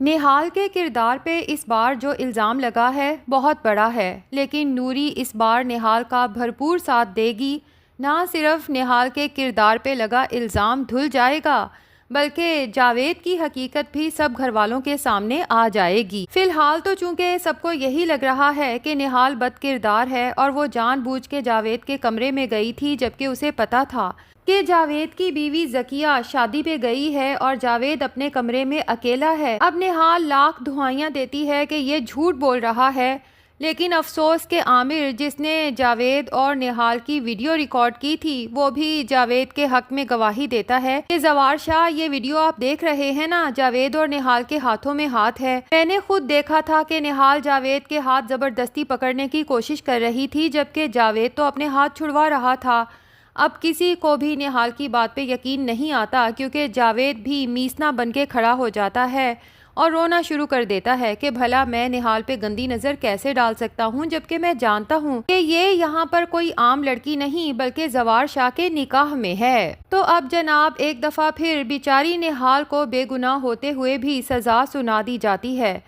نہال کے کردار پہ اس بار جو الزام لگا ہے بہت بڑا ہے، لیکن نوری اس بار نہال کا بھرپور ساتھ دے گی۔ نہ صرف نہال کے کردار پہ لگا الزام دھل جائے گا بلکہ جاوید کی حقیقت بھی سب گھر والوں کے سامنے آ جائے گی۔ فی الحال تو چونکہ سب کو یہی لگ رہا ہے کہ نہال بد کردار ہے اور وہ جان بوجھ کے جاوید کے کمرے میں گئی تھی، جبکہ اسے پتا تھا کہ جاوید کی بیوی ذکیہ شادی پہ گئی ہے اور جاوید اپنے کمرے میں اکیلا ہے۔ اب نہال لاکھ دہائیاں دیتی ہے کہ یہ جھوٹ بول رہا ہے، لیکن افسوس کہ عامر جس نے جاوید اور نہال کی ویڈیو ریکارڈ کی تھی وہ بھی جاوید کے حق میں گواہی دیتا ہے کہ زوار شاہ یہ ویڈیو آپ دیکھ رہے ہیں نا، جاوید اور نہال کے ہاتھوں میں ہاتھ ہے۔ میں نے خود دیکھا تھا کہ نہال جاوید کے ہاتھ زبردستی پکڑنے کی کوشش کر رہی تھی، جبکہ جاوید تو اپنے ہاتھ چھڑوا رہا تھا۔ اب کسی کو بھی نہال کی بات پہ یقین نہیں آتا، کیونکہ جاوید بھی میسنا بن کے کھڑا ہو جاتا ہے اور رونا شروع کر دیتا ہے کہ بھلا میں نہال پہ گندی نظر کیسے ڈال سکتا ہوں، جبکہ میں جانتا ہوں کہ یہ یہاں پر کوئی عام لڑکی نہیں بلکہ زوار شاہ کے نکاح میں ہے۔ تو اب جناب ایک دفعہ پھر بیچاری نہال کو بے گناہ ہوتے ہوئے بھی سزا سنا دی جاتی ہے،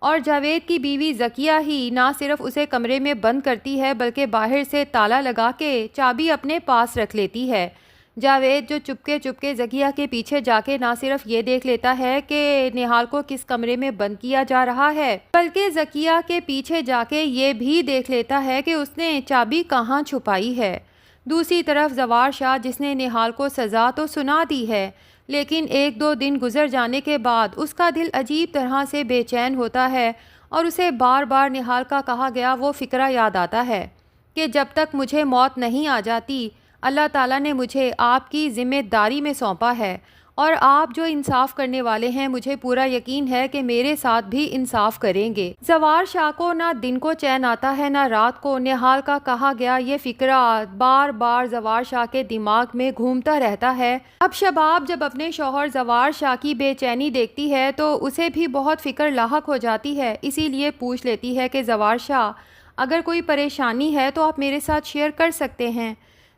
اور جاوید کی بیوی ذکیہ ہی نہ صرف اسے کمرے میں بند کرتی ہے بلکہ باہر سے تالا لگا کے چابی اپنے پاس رکھ لیتی ہے۔ جاوید جو چپکے ذکیہ کے پیچھے جا کے نہ صرف یہ دیکھ لیتا ہے کہ نہال کو کس کمرے میں بند کیا جا رہا ہے، بلکہ ذکیہ کے پیچھے جا کے یہ بھی دیکھ لیتا ہے کہ اس نے چابی کہاں چھپائی ہے۔ دوسری طرف زوار شاہ جس نے نہال کو سزا تو سنا دی ہے، لیکن ایک دو دن گزر جانے کے بعد اس کا دل عجیب طرح سے بے چین ہوتا ہے اور اسے بار بار نہال کا کہا گیا وہ فقرہ یاد آتا ہے کہ جب تک مجھے موت نہیں آ جاتی اللہ تعالیٰ نے مجھے آپ کی ذمہ داری میں سونپا ہے، اور آپ جو انصاف کرنے والے ہیں مجھے پورا یقین ہے کہ میرے ساتھ بھی انصاف کریں گے۔ زوار شاہ کو نہ دن کو چین آتا ہے نہ رات کو۔ نہال کا کہا گیا یہ فقرہ بار بار زوار شاہ کے دماغ میں گھومتا رہتا ہے۔ اب شباب جب اپنے شوہر زوار شاہ کی بے چینی دیکھتی ہے تو اسے بھی بہت فکر لاحق ہو جاتی ہے، اسی لیے پوچھ لیتی ہے کہ زوار شاہ اگر کوئی پریشانی ہے تو آپ میرے ساتھ شیئر کر سکتے ہیں۔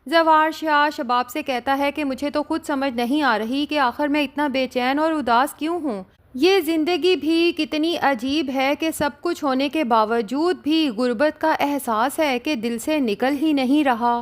زوار شاہ شباب سے کہتا ہے کہ مجھے تو خود سمجھ نہیں آ رہی کہ آخر میں اتنا بے چین اور اداس کیوں ہوں۔ یہ زندگی بھی کتنی عجیب ہے کہ سب کچھ ہونے کے باوجود بھی غربت کا احساس ہے کہ دل سے نکل ہی نہیں رہا۔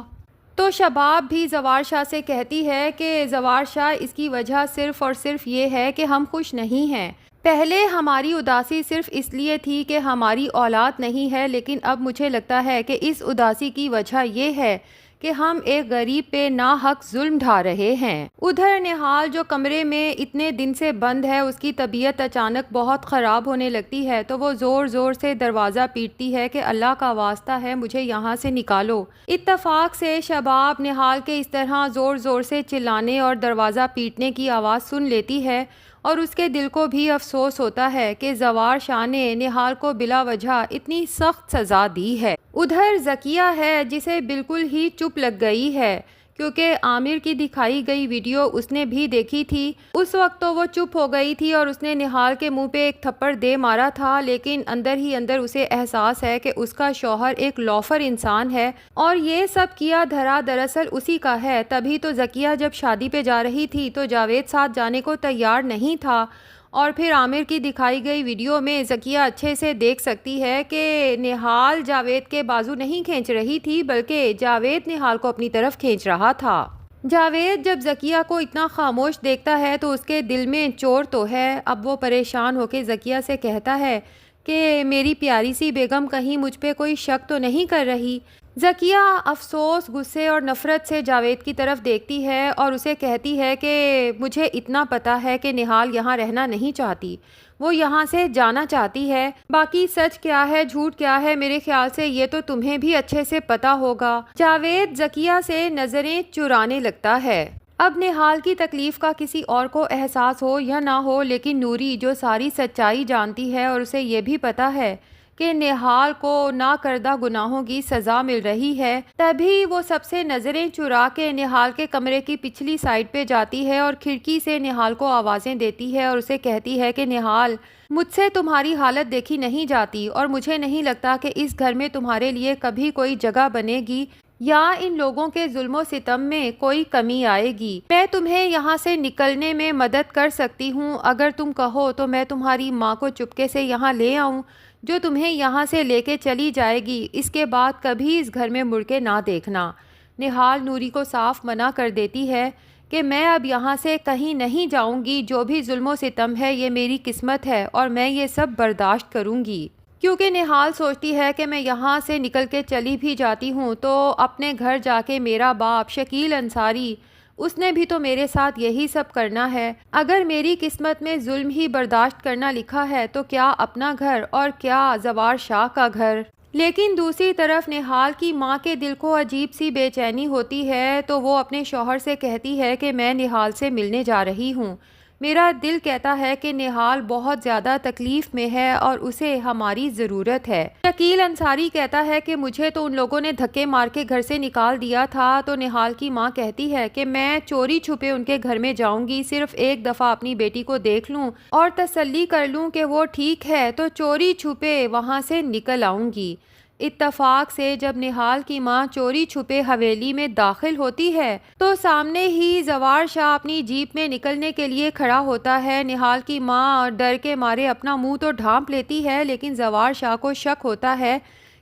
تو شباب بھی زوار شاہ سے کہتی ہے کہ زوار شاہ اس کی وجہ صرف اور صرف یہ ہے کہ ہم خوش نہیں ہیں۔ پہلے ہماری اداسی صرف اس لیے تھی کہ ہماری اولاد نہیں ہے، لیکن اب مجھے لگتا ہے کہ اس اداسی کی وجہ یہ ہے کہ ہم ایک غریب پہ ناحق ظلم ڈھا رہے ہیں۔ ادھر نہال جو کمرے میں اتنے دن سے بند ہے، اس کی طبیعت اچانک بہت خراب ہونے لگتی ہے تو وہ زور زور سے دروازہ پیٹتی ہے کہ اللہ کا واسطہ ہے مجھے یہاں سے نکالو۔ اتفاق سے شباب نہال کے اس طرح زور زور سے چلانے اور دروازہ پیٹنے کی آواز سن لیتی ہے، اور اس کے دل کو بھی افسوس ہوتا ہے کہ زوار شاہ نے نہال کو بلا وجہ اتنی سخت سزا دی ہے۔ ادھر ذکیہ ہے جسے بالکل ہی چپ لگ گئی ہے، کیونکہ عامر کی دکھائی گئی ویڈیو اس نے بھی دیکھی تھی۔ اس وقت تو وہ چپ ہو گئی تھی اور اس نے نہال کے منہ پہ ایک تھپڑ دے مارا تھا، لیکن اندر ہی اندر اسے احساس ہے کہ اس کا شوہر ایک لوفر انسان ہے اور یہ سب کیا دھرا دراصل اسی کا ہے۔ تبھی تو ذکیہ جب شادی پہ جا رہی تھی تو جاوید ساتھ جانے کو تیار نہیں تھا، اور پھر عامر کی دکھائی گئی ویڈیو میں ذکیہ اچھے سے دیکھ سکتی ہے کہ نہال جاوید کے بازو نہیں کھینچ رہی تھی بلکہ جاوید نہال کو اپنی طرف کھینچ رہا تھا۔ جاوید جب ذکیہ کو اتنا خاموش دیکھتا ہے تو اس کے دل میں چور تو ہے۔ اب وہ پریشان ہو کے ذکیہ سے کہتا ہے کہ میری پیاری سی بیگم کہیں مجھ پہ کوئی شک تو نہیں کر رہی۔ ذکیہ افسوس، غصے اور نفرت سے جاوید کی طرف دیکھتی ہے اور اسے کہتی ہے کہ مجھے اتنا پتا ہے کہ نہال یہاں رہنا نہیں چاہتی، وہ یہاں سے جانا چاہتی ہے۔ باقی سچ کیا ہے جھوٹ کیا ہے میرے خیال سے یہ تو تمہیں بھی اچھے سے پتا ہوگا۔ جاوید ذکیہ سے نظریں چرانے لگتا ہے۔ اب نہال کی تکلیف کا کسی اور کو احساس ہو یا نہ ہو، لیکن نوری جو ساری سچائی جانتی ہے اور اسے یہ بھی پتا ہے کہ نہال کو نہ کردہ گناہوں کی سزا مل رہی ہے، تبھی وہ سب سے نظریں چرا کے نہال کے کمرے کی پچھلی سائڈ پہ جاتی ہے اور کھڑکی سے نہال کو آوازیں دیتی ہے اور اسے کہتی ہے کہ نہال، مجھ سے تمہاری حالت دیکھی نہیں جاتی اور مجھے نہیں لگتا کہ اس گھر میں تمہارے لیے کبھی کوئی جگہ بنے گی۔ یا ان لوگوں کے ظلم و ستم میں کوئی کمی آئے گی۔ میں تمہیں یہاں سے نکلنے میں مدد کر سکتی ہوں، اگر تم کہو تو میں تمہاری ماں کو چپکے سے یہاں لے آؤں، جو تمہیں یہاں سے لے کے چلی جائے گی۔ اس کے بعد کبھی اس گھر میں مڑ کے نہ دیکھنا۔ نہال نوری کو صاف منع کر دیتی ہے کہ میں اب یہاں سے کہیں نہیں جاؤں گی، جو بھی ظلم و ستم ہے یہ میری قسمت ہے اور میں یہ سب برداشت کروں گی۔ کیونکہ نہال سوچتی ہے کہ میں یہاں سے نکل کے چلی بھی جاتی ہوں تو اپنے گھر جا کے میرا باپ شکیل انصاری، اس نے بھی تو میرے ساتھ یہی سب کرنا ہے۔ اگر میری قسمت میں ظلم ہی برداشت کرنا لکھا ہے تو کیا اپنا گھر اور کیا زوار شاہ کا گھر۔ لیکن دوسری طرف نہال کی ماں کے دل کو عجیب سی بے چینی ہوتی ہے تو وہ اپنے شوہر سے کہتی ہے کہ میں نہال سے ملنے جا رہی ہوں۔ میرا دل کہتا ہے کہ نہال بہت زیادہ تکلیف میں ہے اور اسے ہماری ضرورت ہے۔ شکیل انصاری کہتا ہے کہ مجھے تو ان لوگوں نے دھکے مار کے گھر سے نکال دیا تھا، تو نہال کی ماں کہتی ہے کہ میں چوری چھپے ان کے گھر میں جاؤں گی، صرف ایک دفعہ اپنی بیٹی کو دیکھ لوں اور تسلی کر لوں کہ وہ ٹھیک ہے تو چوری چھپے وہاں سے نکل آؤں گی۔ اتفاق سے جب نہال کی ماں چوری چھپے حویلی میں داخل ہوتی ہے تو سامنے ہی زوار شاہ اپنی جیپ میں نکلنے کے لیے کھڑا ہوتا ہے۔ نہال کی ماں ڈر کے مارے اپنا منہ تو ڈھانپ لیتی ہے، لیکن زوار شاہ کو شک ہوتا ہے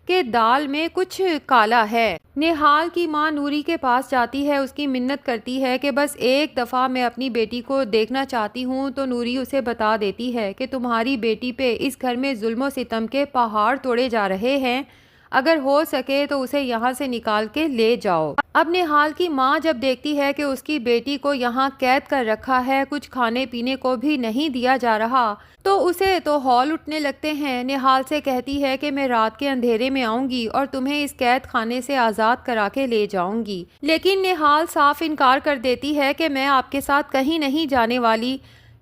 کہ دال میں کچھ کالا ہے۔ نہال کی ماں نوری کے پاس جاتی ہے، اس کی منت کرتی ہے کہ بس ایک دفعہ میں اپنی بیٹی کو دیکھنا چاہتی ہوں، تو نوری اسے بتا دیتی ہے کہ تمہاری بیٹی پہ اس گھر میں ظلم و ستم کے پہاڑ توڑے جا رہے ہیں، اگر ہو سکے تو اسے یہاں سے نکال کے لے جاؤ۔ اب نہال کی ماں جب دیکھتی ہے کہ اس کی بیٹی کو یہاں قید کر رکھا ہے، کچھ کھانے پینے کو بھی نہیں دیا جا رہا، تو اسے تو ہول اٹھنے لگتے ہیں۔ نہال سے کہتی ہے کہ میں رات کے اندھیرے میں آؤں گی اور تمہیں اس قید خانے سے آزاد کرا کے لے جاؤں گی، لیکن نہال صاف انکار کر دیتی ہے کہ میں آپ کے ساتھ کہیں نہیں جانے والی،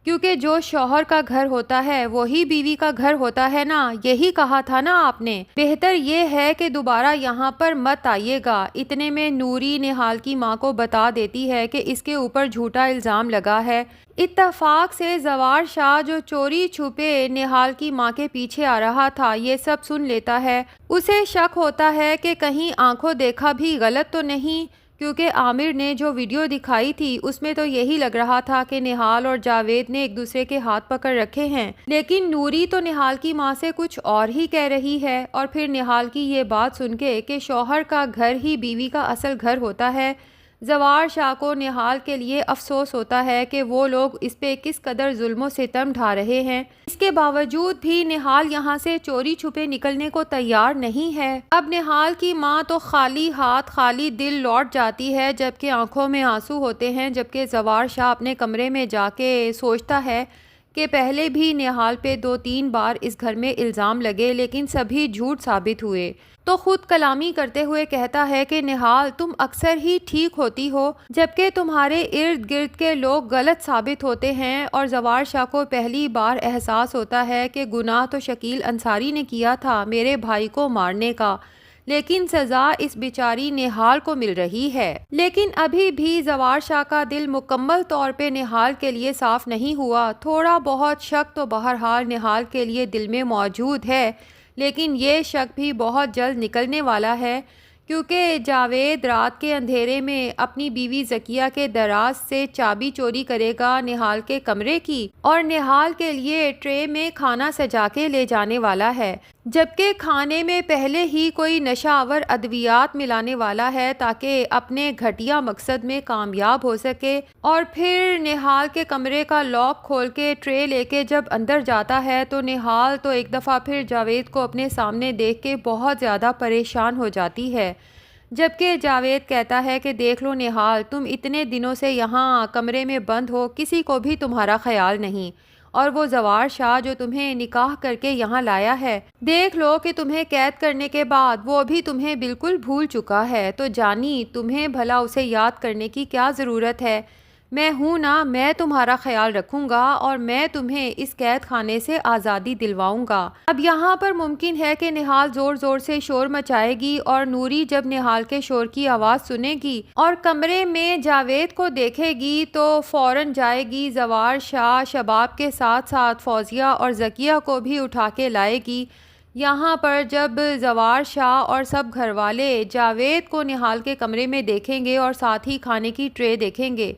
کیونکہ جو شوہر کا گھر ہوتا ہے وہی بیوی کا گھر ہوتا ہے نا، یہی کہا تھا نا آپ نے، بہتر یہ ہے کہ دوبارہ یہاں پر مت آئیے گا۔ اتنے میں نوری نہال کی ماں کو بتا دیتی ہے کہ اس کے اوپر جھوٹا الزام لگا ہے۔ اتفاق سے زوار شاہ جو چوری چھپے نہال کی ماں کے پیچھے آ رہا تھا یہ سب سن لیتا ہے۔ اسے شک ہوتا ہے کہ کہیں آنکھوں دیکھا بھی غلط تو نہیں، کیونکہ عامر نے جو ویڈیو دکھائی تھی اس میں تو یہی لگ رہا تھا کہ نہال اور جاوید نے ایک دوسرے کے ہاتھ پکڑ رکھے ہیں، لیکن نوری تو نہال کی ماں سے کچھ اور ہی کہہ رہی ہے۔ اور پھر نہال کی یہ بات سن کے کہ شوہر کا گھر ہی بیوی کا اصل گھر ہوتا ہے، زوار شاہ کو نہال کے لیے افسوس ہوتا ہے کہ وہ لوگ اس پہ کس قدر ظلم و ستم ڈھا رہے ہیں۔ اس کے باوجود بھی نہال یہاں سے چوری چھپے نکلنے کو تیار نہیں ہے۔ اب نہال کی ماں تو خالی ہاتھ خالی دل لوٹ جاتی ہے، جبکہ آنکھوں میں آنسو ہوتے ہیں، جبکہ زوار شاہ اپنے کمرے میں جا کے سوچتا ہے کہ پہلے بھی نہال پہ 2-3 بار اس گھر میں الزام لگے لیکن سبھی جھوٹ ثابت ہوئے، تو خود کلامی کرتے ہوئے کہتا ہے کہ نہال تم اکثر ہی ٹھیک ہوتی ہو جبکہ تمہارے ارد گرد کے لوگ غلط ثابت ہوتے ہیں۔ اور زوار شاہ کو پہلی بار احساس ہوتا ہے کہ گناہ تو شکیل انصاری نے کیا تھا میرے بھائی کو مارنے کا، لیکن سزا اس بیچاری نہال کو مل رہی ہے۔ لیکن ابھی بھی زوار شاہ کا دل مکمل طور پہ نہال کے لیے صاف نہیں ہوا، تھوڑا بہت شک تو بہرحال نہال کے لیے دل میں موجود ہے، لیکن یہ شک بھی بہت جلد نکلنے والا ہے، کیونکہ جاوید رات کے اندھیرے میں اپنی بیوی ذکیہ کے دراز سے چابی چوری کرے گا نہال کے کمرے کی، اور نہال کے لیے ٹرے میں کھانا سجا کے لے جانے والا ہے، جبکہ کھانے میں پہلے ہی کوئی نشہ آور ادویات ملانے والا ہے تاکہ اپنے گھٹیا مقصد میں کامیاب ہو سکے۔ اور پھر نہال کے کمرے کا لاک کھول کے ٹرے لے کے جب اندر جاتا ہے تو نہال تو ایک دفعہ پھر جاوید کو اپنے سامنے دیکھ کے بہت زیادہ پریشان ہو جاتی ہے، جبکہ جاوید کہتا ہے کہ دیکھ لو نہال، تم اتنے دنوں سے یہاں کمرے میں بند ہو، کسی کو بھی تمہارا خیال نہیں، اور وہ زوار شاہ جو تمہیں نکاح کر کے یہاں لایا ہے، دیکھ لو کہ تمہیں قید کرنے کے بعد وہ بھی تمہیں بالکل بھول چکا ہے، تو جانی تمہیں بھلا اسے یاد کرنے کی کیا ضرورت ہے؟ میں ہوں نا، میں تمہارا خیال رکھوں گا اور میں تمہیں اس قید خانے سے آزادی دلواؤں گا۔ اب یہاں پر ممکن ہے کہ نہال زور زور سے شور مچائے گی، اور نوری جب نہال کے شور کی آواز سنے گی اور کمرے میں جاوید کو دیکھے گی تو فوراً جائے گی زوار شاہ شباب کے ساتھ ساتھ فوزیہ اور ذکیہ کو بھی اٹھا کے لائے گی، یہاں پر جب زوار شاہ اور سب گھر والے جاوید کو نہال کے کمرے میں دیکھیں گے اور ساتھ ہی کھانے کی ٹرے دیکھیں گے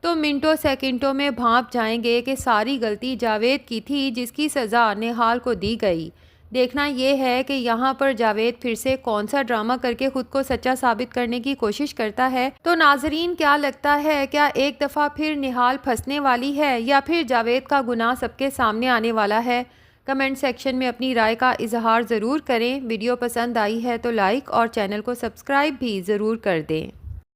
تو منٹوں سیکنڈوں میں بھانپ جائیں گے کہ ساری غلطی جاوید کی تھی جس کی سزا نہال کو دی گئی۔ دیکھنا یہ ہے کہ یہاں پر جاوید پھر سے کون سا ڈرامہ کر کے خود کو سچا ثابت کرنے کی کوشش کرتا ہے۔ تو ناظرین کیا لگتا ہے، کیا ایک دفعہ پھر نہال پھنسنے والی ہے یا پھر جاوید کا گناہ سب کے سامنے آنے والا ہے؟ کمنٹ سیکشن میں اپنی رائے کا اظہار ضرور کریں۔ ویڈیو پسند آئی ہے تو لائک اور چینل کو سبسکرائب بھی ضرور کر دیں۔